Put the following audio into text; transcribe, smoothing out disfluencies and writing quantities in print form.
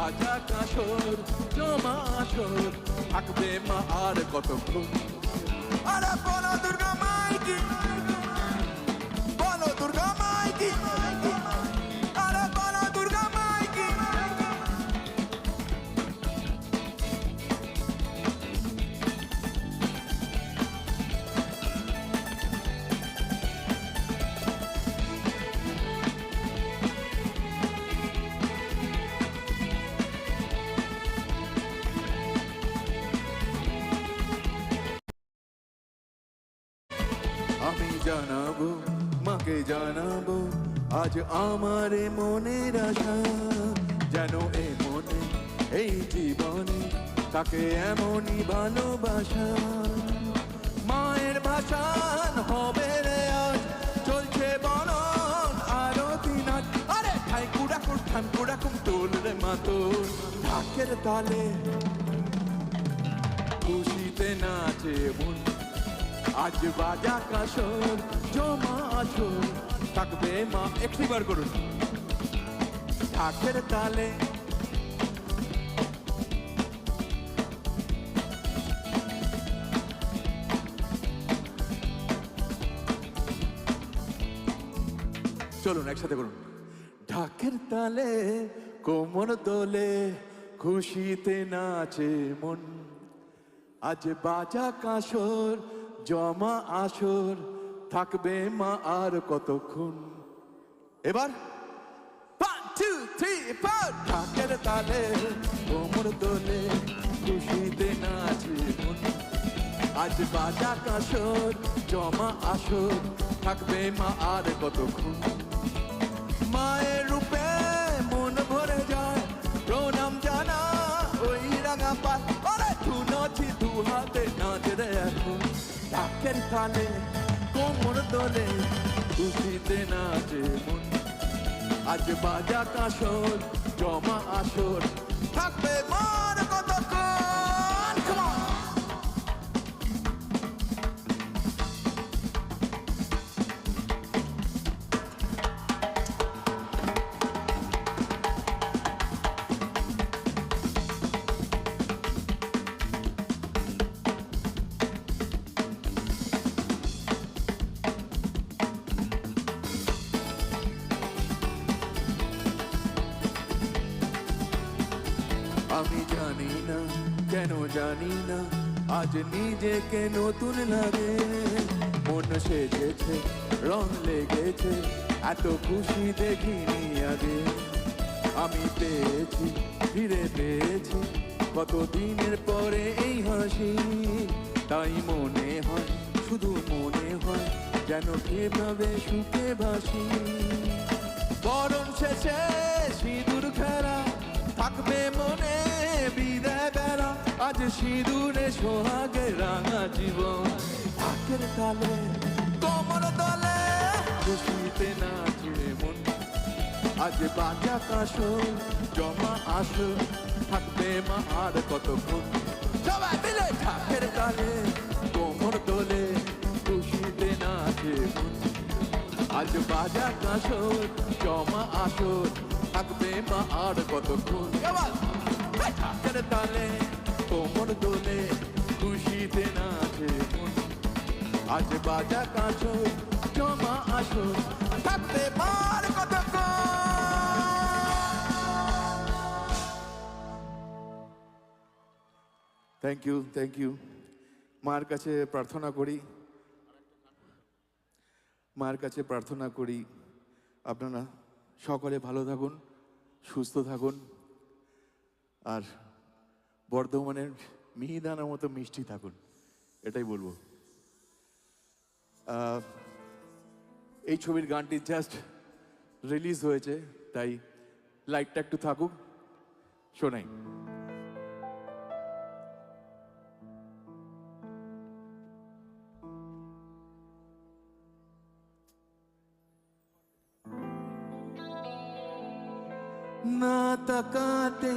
বাজা কাসর জমা আসর থাকবে মা আর কতক্ষণ। আরে বলো দুর্গা মাই কি, বলো দুর্গা মাই কি, আরে বলো দুর্গা মাই কি। আমি জানাবো মাকে জানাবো আজ আমার মনের আশা, যেন এ মনে এই জীবনে তাকে এমনই ভালোবাসা। মায়ের ভাষান হবে রে আজ চলছে বরণ আরতি নাচ। আরে ঠাকুরাকুর ঠাকুরাকুম তোল রে মা তোল ঢাকের তালে খুশিতে নাচে মন। আজ বাজা কাসর জমা আসর থাকবে মা। একটিবার করুন ঢাকের তালে। চলুন একসাথে করুন। ঢাকের তালে কোমর দোলে খুশিতে নাচে মন। আজ বাজা কাসর জমা আসর থাকবে মা আর কতক্ষণ। এবার 1 2 3 4 ঢাকের তালে কোমর দোলে খুশিতে নাচে মন। আজ বাজা কাসর জমা আসর থাকবে মা আর কতক্ষণ। মায়ের রূপে মন ভরে যায় প্রণাম জানা ওই রাঙা পাত। আরে তু নাচি দু হাতে নাচ রে এখন ঢাকের তালে কোমর দোলে খুশিতে নাচে মন। আজ বাজা কাসর জমা আসর থাকবে মার কতক্ষণ। Come on! আমি জানি না কেন জানি না আজ নিজেকে নতুন লাগে। মন সেজেছে রং লেগেছে এত খুশি দেখিনি আগে। আমি পেয়েছি ফিরে পেয়েছি কতদিনের পরে এই হাসি। তাই মনে হয় শুধু মনে হয় যেন কিভাবে সুখে ভাসি। বরণ শেষে সিঁদুর খেলা থাকবে মনে বিদায় বেলা। আজ সিঁদুরে সোহাগে রাঙা জীবন ঢাকের তালে কোমর দলে খুশিতে নাচে মন। আজ বাজা কাসর জমা আসর থাকবে মা আর কতক্ষণ। সবাই মিলে ঢাকের তালে কোমর দোলে খুশিতে নাচে মন। আজ বাজা কাসর জমা আসর থাকবে মা আর কতক্ষণ। ঢাকের তালে কোমর দোলে খুশিতে নাচে মন। আজ বাজা কাসর জমা আসর থাকবে মা আর কতক্ষণ। Thank you, thank you. মার কাছে প্রার্থনা করি, মার কাছে প্রার্থনা করি আপনারা সকলে ভালো থাকুন, সুস্থ থাকুন, আর বর্ধমানের মিহিদানার মতো মিষ্টি থাকুন, এটাই বলবো। এই ছবির গানটি জাস্ট রিলিজ হয়েছে, তাই লাইটটা একটু থাকুক, শোনাই। না তাকাতে